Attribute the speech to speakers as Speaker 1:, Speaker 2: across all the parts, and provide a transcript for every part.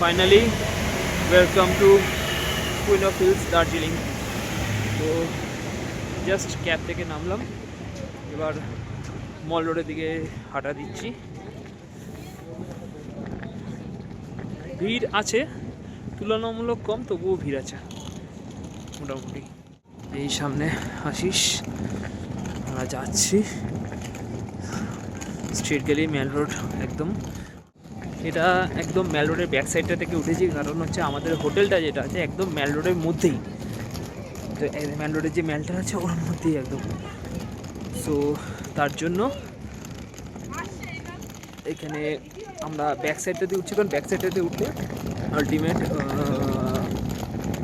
Speaker 1: Finally welcome to queen of hills Darjeeling. তো just cab থেকে নামলাম, এবার মল রোডের দিকে হাঁটা দিচ্ছি। ভিড় আছে, তুলনামূলক কম, তবুও ভিড় আছে মোটামুটি। এই সামনে আশিস, আমরা যাচ্ছি স্ট্রিট গেলি মেল রোড একদম। এটা একদম মেল রোডের ব্যাক সাইডটা থেকে উঠেছি, কারণ হচ্ছে আমাদের হোটেলটা যেটা আছে একদম মেল রোডের মধ্যেই। তো মেল রোডের যে মেলটা আছে ওর মধ্যেই একদম। সো তার জন্য এখানে আমরা ব্যাক সাইডটাতে উঠছি, কারণ ব্যাক সাইডটাতে উঠলে আলটিমেট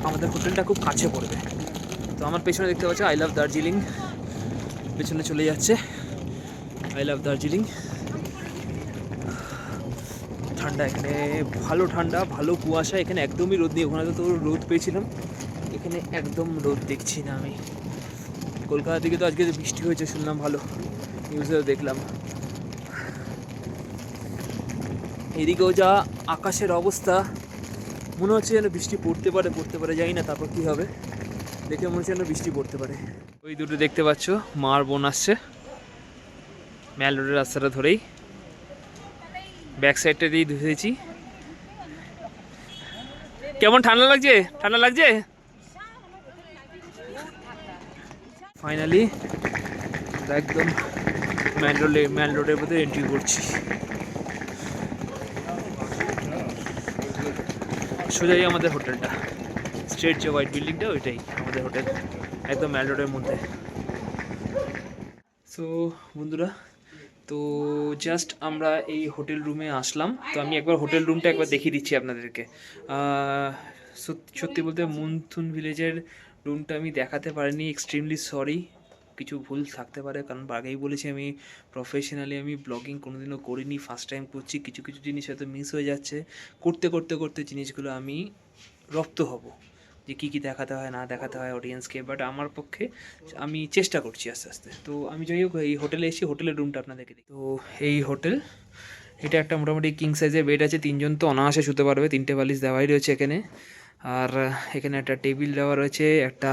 Speaker 1: আমাদের হোটেলটা খুব কাছে পড়বে। তো আমার পেছনে দেখতে পাচ্ছি আই লাভ দার্জিলিং, পেছনে চলে যাচ্ছে আই লাভ দার্জিলিং। ঠান্ডা এখানে, ভালো ঠান্ডা, ভালো কুয়াশা, এখানে একদমই রোদ নেই। ওখানে তো রোদ পেয়েছিলাম, এখানে একদম রোদ দেখছি না আমি। কলকাতা থেকে তো আজকে বৃষ্টি হয়েছে শুনলাম, ভালো নিউজেও দেখলাম। এদিকেও যা আকাশের অবস্থা, মনে হচ্ছে যেন বৃষ্টি পড়তে পারে জানি না তারপর কী হবে। দেখে মনে হচ্ছে যেন বৃষ্টি পড়তে পারে। ওই দুটো দেখতে পাচ্ছ, মা আর বোন আসছে মেল রোডের রাস্তাটা ধরেই। ব্যাক সাইডটা দিয়েই ধুয়েছি। কেমন ঠান্ডা লাগছে? ঠান্ডা লাগছে? ফাইনালি একদম মেল রোডের মধ্যে এন্ট্রি করছি। সোজাই আমাদের হোটেলটা, স্ট্রেট যে হোয়াইট বিল্ডিংটা ওইটাই আমাদের হোটেল, একদম মেল রোডের মধ্যে। সো বন্ধুরা, তো জাস্ট আমরা এই হোটেল রুমে আসলাম। তো আমি একবার হোটেল রুমটা একবার দেখিয়ে দিচ্ছি আপনাদেরকে। সত্যি বলতে মুনথুন ভিলেজের রুমটা আমি দেখাতে পারিনি, এক্সট্রিমলি সরি। কিছু ভুল থাকতে পারে, কারণ আগেই বলেছি আমি প্রফেশনালি আমি ব্লগিং কোনোদিনও করিনি, ফার্স্ট টাইম করছি। কিছু জিনিস হয়তো মিস হয়ে যাচ্ছে, করতে জিনিসগুলো আমি রপ্ত হব, যে কী দেখাতে হয় না দেখাতে হয় অডিয়েন্সকে। বাট আমার পক্ষে আমি চেষ্টা করছি আস্তে আস্তে। তো আমি যাই হোক এই হোটেলে এসেছি, হোটেলের রুমটা আপনাদেরকে দিই। তো এই হোটেল, এটা একটা মোটামুটি কিং সাইজের বেড আছে, 3 জন তো অনায়াসে শুতে পারবে, 3টে বালিশ দেওয়াই রয়েছে এখানে। আর এখানে একটা টেবিল দেওয়া রয়েছে, একটা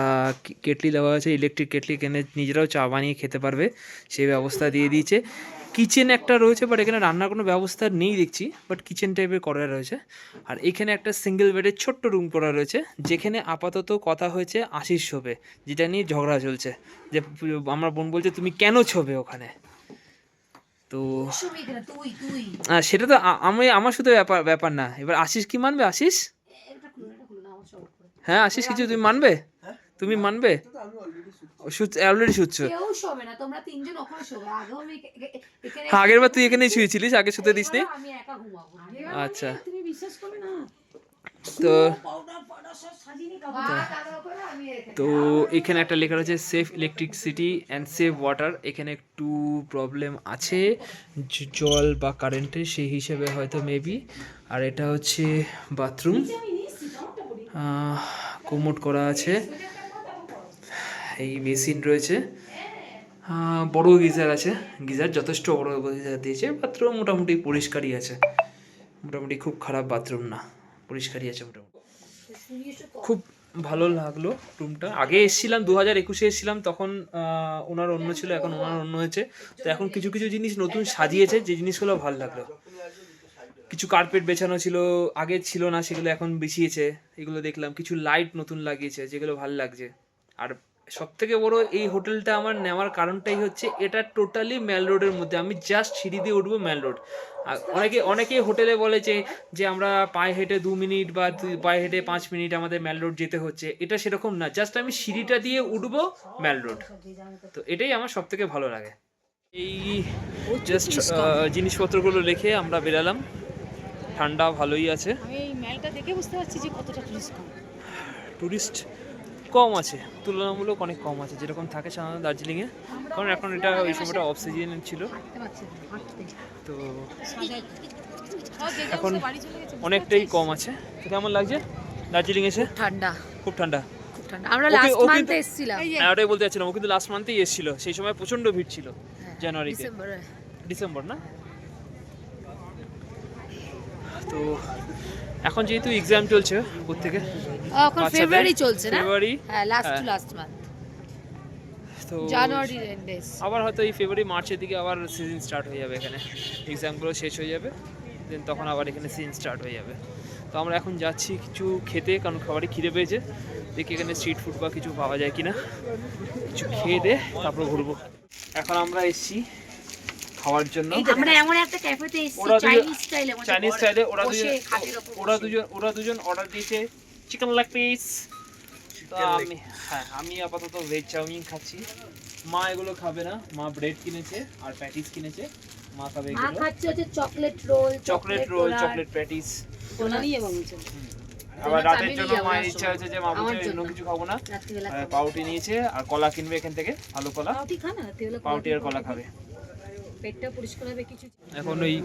Speaker 1: কেটলি দেওয়া আছে, ইলেকট্রিক কেটলি, এখানে নিজেরাও চা বানিয়ে খেতে পারবে সেই ব্যবস্থা দিয়ে দিয়েছে। কিচেন একটা রয়েছে, বাট এখানে রান্নার কোনো ব্যবস্থা নেই দেখছি, বাট কিচেন টাইপের করা রয়েছে। আর এখানে একটা সিঙ্গেল বেডের ছোট্ট রুম করা রয়েছে, যেখানে আপাতত কথা হয়েছে আশিস শোবে, যেটা নিয়ে ঝগড়া চলছে। যে আমার বোন বলছে তুমি কেন ছোবে ওখানে, তো সেটা তো আমি আমার শুধু ব্যাপার ব্যাপার না, এবার আশিস কি মানবে? আশিস, হ্যাঁ আশিস কিছু তুমি মানবে? তুমি মানবে? অলরেডি শুচ্ছ? আগের বার তুই এখানেই শুয়েছিলিস, আগে শুতে দিস নি? আচ্ছা, তো তো এখানে একটা লেখা রয়েছে safe electricity and save water. এখানে একটু প্রবলেম আছে জল বা কারেন্টের, সেই হিসেবে হয়তো মেবি। আর এটা হচ্ছে বাথরুম, কোমোড করা আছে, এই বেসিন রয়েছে, বড় গিজার আছে, গিজার যথেষ্ট বড় গিজার দিয়েছে। বাথরুম মোটামুটি পরিষ্কারই আছে, মোটামুটি খুব খারাপ বাথরুম না, পরিষ্কারই আছে মোটামুটি। খুব ভালো লাগলো রুমটা। আগে এসেছিলাম 2021-এ এসেছিলাম, তখন ওনার অন্য ছিল, এখন ওনার অন্য হয়েছে। তো এখন কিছু কিছু জিনিস নতুন সাজিয়েছে, যে জিনিসগুলো ভালো লাগলো। কিছু কার্পেট বেছানো ছিল, আগে ছিল না, সেগুলো এখন বিছিয়েছে, এগুলো দেখলাম। কিছু লাইট নতুন লাগিয়েছে, যেগুলো ভালো লাগছে। আর সব থেকে বড়, এই হোটেলটা আমার নেওয়ার কারণটাই হচ্ছে এটা টোটালি ম্যাল রোডের মধ্যে, আমি জাস্ট সিঁড়ি দিয়ে উঠবো ম্যাল রোড। আর অনেকেই হোটেলে বলে যে আমরা পায়ে হেঁটে 2 মিনিট বা পায়ে হেঁটে 5 মিনিট আমাদের ম্যাল রোড যেতে হচ্ছে, এটা সেরকম না, জাস্ট আমি সিঁড়িটা দিয়ে উঠবো ম্যাল রোড। তো এটাই আমার সব থেকে ভালো লাগে। এই জাস্ট জিনিসপত্রগুলো রেখে আমরা বেরালাম। ঠান্ডা ভালোই আছে,
Speaker 2: আমি এই ম্যালটা দেখে বুঝতে পারছি যে কতটা
Speaker 1: টুরিস্ট কম আছে, তুলনামূলক অনেক কম আছে, যেরকম থাকে সাধারণত দার্জিলিংয়ে। কারণ এখন এটা ওই সময়টা অফ সিজন ছিল, তো এখন অনেকটাই কম আছে। তো কেমন লাগছে দার্জিলিং এসে?
Speaker 2: ঠান্ডা,
Speaker 1: খুব ঠান্ডা।
Speaker 2: আমরা লাস্ট মান্থে এসেছিলাম,
Speaker 1: হ্যাঁ ওটাই বলতে চাচ্ছিলাম, ও কিন্তু লাস্ট মান্থেই এসেছিল, সেই সময় প্রচন্ড ভিড় ছিল, জানুয়ারিতে, ডিসেম্বর না? তো এখন যেহেতু এক্সাম চলছে প্রত্যেকে,
Speaker 2: এখন ফেব্রুয়ারি চলছে না?
Speaker 1: ফেব্রুয়ারি,
Speaker 2: হ্যাঁ লাস্ট মান্থ,
Speaker 1: তো
Speaker 2: জানুয়ারি এন্ডেস।
Speaker 1: আবার হয়তো এই ফেব্রুয়ারি মার্চের দিকে আবার সিজন স্টার্ট হয়ে যাবে, এখানে এক্সামগুলো শেষ হয়ে যাবে, দেন তখন আবার এখানে সিজন স্টার্ট হয়ে যাবে। তো আমরা এখন যাচ্ছি কিছু খেতে, কারণ খাবারই খিদে পেয়েছে, দেখি এখানে স্ট্রিট ফুড বা কিছু পাওয়া যায় কিনা, কিছু খেয়ে দে তারপর ঘুরবো। এখন আমরা এসেছি খাওয়ার জন্য,
Speaker 2: আমরা এমন একটা ক্যাফেতে এসেছি
Speaker 1: চাইনিজ স্টাইলে। ওরা দুজন অর্ডার দিয়েছে চিকেন লেগ পিস, তো আমি আপাতত ভেজ চাউমিন খাচ্ছি। মা এগুলো খাবে না, মা ব্রেড কিনেছে আর প্যাটিস কিনেছে, মা খাবে এগুলো।
Speaker 2: মা খাচ্ছে হচ্ছে চকলেট রোল,
Speaker 1: চকলেট প্যাটিস।
Speaker 2: এবং
Speaker 1: আবার রাতের জন্য মায়ের ইচ্ছা হয়েছে যে মা বলছে অন্য কিছু খাবো না, পাউটি নিয়েছে আর কলা কিনবে এখান থেকে, ভালো কলা, পাউটি আর কলা খাবে।
Speaker 2: পেটটা পরিষ্কার হবে কিছু।
Speaker 1: এখন ওই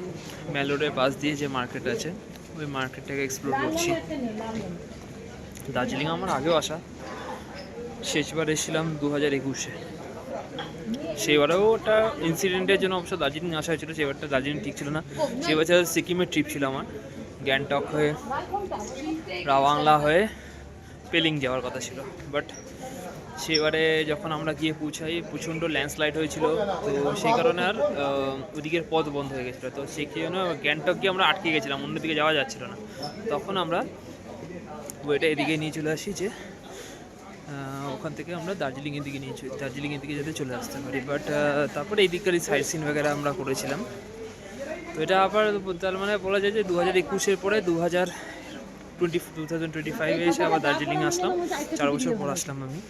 Speaker 1: ম্যালোডের পাশ দিয়ে যে মার্কেট আছে, ওই মার্কেটটাকে এক্সপ্লোর করছি। দার্জিলিং আমার আগেও আসা, শেষবার এসেছিলাম 2021-এ, সেইবারেও একটা ইনসিডেন্টের জন্য অবশ্য দার্জিলিং আসা হয়েছিল, সেবারটা দার্জিলিং ঠিক ছিল না, সে বছর সিকিমের ট্রিপ ছিল আমার, গ্যাংটক হয়ে রাওয়াংলা হয়ে পেলিং যাওয়ার কথা ছিল, বাট সেবারে যখন আমরা গিয়ে পৌঁছাই প্রচণ্ড ল্যান্ডস্লাইড হয়েছিল, তো সেই কারণে আর ওদিকের পথ বন্ধ হয়ে গেছিলো, তো সেই জন্য গ্যাংটক গিয়ে আমরা আটকে গেছিলাম, অন্যদিকে যাওয়া যাচ্ছিল না। তখন আমরা ওইটা এদিকে নিয়ে চলে আসি যে ওখান থেকে আমরা দার্জিলিংয়ের দিকে যাতে চলে আসতে পারি, বাট তারপরে এই দিককারই সাইট সিন বগেরা আমরা করেছিলাম। তো এটা আবার তার মানে বলা যায় যে 2021-এর পরে 2025-এ এসে আবার দার্জিলিং আসলাম, 4 বছর পর আসলাম আমি।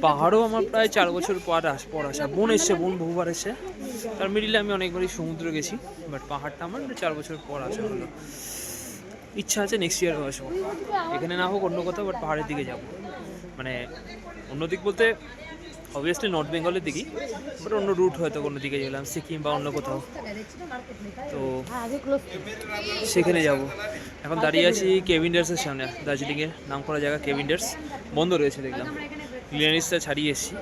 Speaker 1: পাহাড়ও আমার প্রায় 4 বছর পর আসা। বোন বহুবার এসে, তার মিডিলে আমি অনেকবারই সমুদ্র গেছি, বাট পাহাড়টা আমার 4 বছর পর আসা হলো। ইচ্ছা আছে নেক্সট ইয়ারও আসবো, এখানে না হোক অন্য কোথাও, বাট পাহাড়ের দিকে যাব, মানে অন্য দিক বলতে অবভিয়াসলি নর্থ বেঙ্গলের দিকেই, বাট অন্য রুট হয়তো কোনো দিকে গেলাম, সিকিম বা অন্য কোথাও, তো সেখানে যাব। এখন দাঁড়িয়ে আছি কেভিন্ডার্সের সামনে, দার্জিলিংয়ের নাম করা জায়গা কেভিন্ডার্স, বন্ধ রয়েছে দেখলাম, লিয়ানিসটা ছাড়িয়ে এসেছি।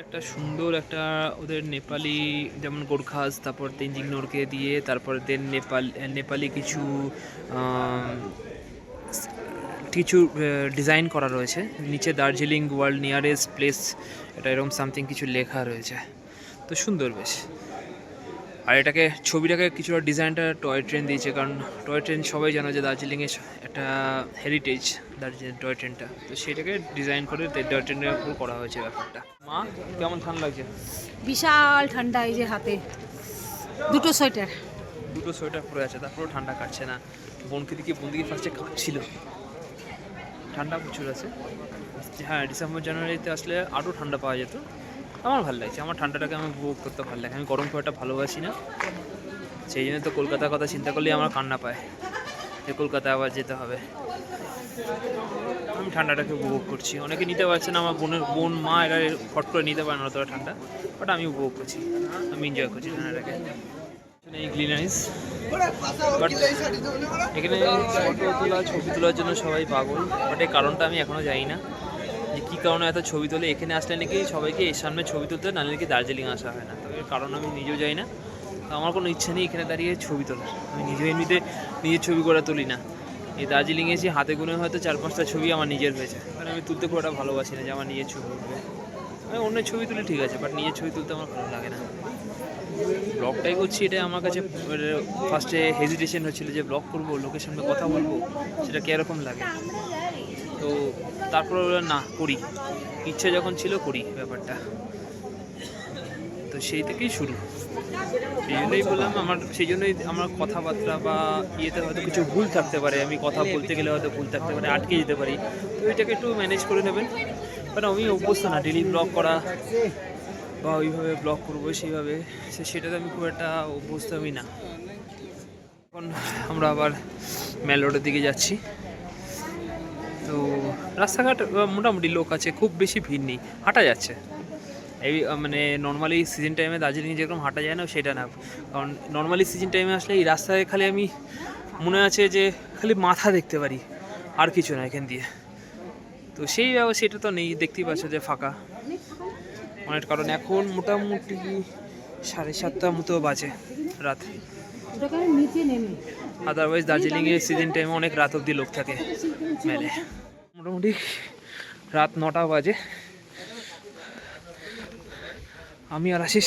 Speaker 1: একটা সুন্দর একটা ওদের নেপালি, যেমন গোর্খাস, তারপর তেনজিং নোরকে দিয়ে, তারপর দেন নেপালি কিছু ডিজাইন করা রয়েছে নিচে, দার্জিলিং ওয়ার্ল্ড নিয়ারেস্ট প্লেস এটা এরকম সামথিং কিছু লেখা রয়েছে, তো সুন্দর বেশ। আর এটাকে ছবিটাকে কিছুটা ডিজাইনটা টয় ট্রেন দিয়েছে, কারণ টয় ট্রেন সবাই জানো যে দার্জিলিংয়ে একটা হেরিটেজ দার্জিলিং টয় ট্রেনটা, তো সেটাকে ডিজাইন করে টয় ট্রেনের উপর করা হয়েছে ব্যাপারটা। মা কেমন ঠান্ডা লাগছে?
Speaker 2: বিশাল ঠান্ডা, এই যে হাতে দুটো সোয়েটার।
Speaker 1: দুটো সোয়েটার পরে আছে, তারপরেও ঠান্ডা কাটছে না। বোনকে দিকে ফার্স্টে কাটছিল, ঠান্ডা প্রচুর আছে। হ্যাঁ, ডিসেম্বর জানুয়ারিতে আসলে আরও ঠান্ডা পাওয়া যেত। আমার ভালো লাগছে, আমার ঠান্ডাটাকে আমি উপভোগ করতে ভালো লাগে। আমি গরম খুব একটা ভালোবাসি না, সেই জন্য তো কলকাতার কথা চিন্তা করলেই আমার কান্না পায় যে কলকাতায় আবার যেতে হবে। আমি ঠান্ডাটাকে উপভোগ করছি। অনেকে নিতে পারছে না, আমার বোন মা এরা ফট করে নিতে পারে না অতটা ঠান্ডা, বাট আমি উপভোগ করছি, আমি এনজয় করছি ঠান্ডাটাকে। এই গ্লিনারিস, বাট এখানে ছবি তোলার জন্য সবাই পাগল, বাট এই কারণটা আমি এখনও জানি না যে কী কারণে এত ছবি তোলে। এখানে আসলে নাকি সবাইকে এর সামনে ছবি তুলতে, নাহলে নাকি দার্জিলিং আসা হয় না। তো এর কারণ আমি নিজেও জানি না, তো আমার কোনো ইচ্ছা নেই এখানে দাঁড়িয়ে ছবি তোলার। আমি নিজেও এমনিতে নিজের ছবি করে তুলি না। এই দার্জিলিং এসে হাতে গুনে হয়তো 4-5টা ছবি আমার নিজের হয়েছে, কারণ আমি তুলতে খুব একটা ভালোবাসি না যে আমার নিজের ছবি উঠবে। আমি অন্যের ছবি তুলি ঠিক আছে, বাট নিজের ছবি তুলতে আমার ভালো লাগে না। ব্লগটাই করছি, এটা আমার কাছে ফার্স্টে হেজিটেশন হচ্ছিলো যে ব্লগ করবো, লোকের সামনে কথা বলবো, সেটা কীরকম লাগে। তো তারপর না করি, ইচ্ছে যখন ছিল করি ব্যাপারটা, তো সেই থেকেই শুরু। সেই জন্যই বললাম, সেই জন্যই আমার কথাবার্তা বা ইয়েতে হয়তো কিছু ভুল থাকতে পারে, আমি কথা বলতে গেলে হয়তো ভুল থাকতে পারে, আটকে যেতে পারি। তো এটাকে একটু ম্যানেজ করে নেবেন, কারণ আমি অভ্যস্ত না ডেলি ব্লগ করা বা ওইভাবে ব্লগ করবো সেইভাবে, সেটাতে আমি খুব একটা অভ্যস্ত আমি না। এখন আমরা আবার মেল রোডের দিকে যাচ্ছি। তো রাস্তাঘাট মোটামুটি লোক আছে, খুব বেশি ভিড় নেই, হাঁটা যাচ্ছে। এই মানে নর্মালি সিজন টাইমে দার্জিলিংয়ে যেরকম হাঁটা যায় না সেটা না, কারণ নর্মালি সিজন টাইমে আসলে এই রাস্তায় খালি আমি মনে আছে যে খালি মাথা দেখতে পারি, আর কিছু না এখান দিয়ে। তো সেটা তো নেই, দেখতেই পাচ্ছ যে ফাঁকা অনেক, কারণ এখন মোটামুটি 7:30 মতো বাজে রাত। আদারওয়াইজ দার্জিলিংয়ে সিজন টাইমে অনেক রাত অবধি লোক থাকে মেলে। মোটামুটি রাত 9টা বাজে। আমি আর আশিস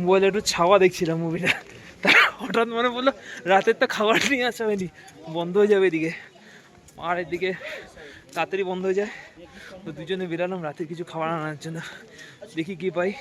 Speaker 1: মোবাইলে একটু ছাওয়া দেখছিলাম মুভিটা, তার হঠাৎ মনে পড়লো রাতের তো খাবার নিয়ে আসা হয়নি, বন্ধ হয়ে যাবে এদিকে, আর এদিকে তাড়াতাড়ি বন্ধ হয়ে যায়। তো দুজনে বেরালাম রাতের কিছু খাবার আনার জন্য, দেখি কি পাই।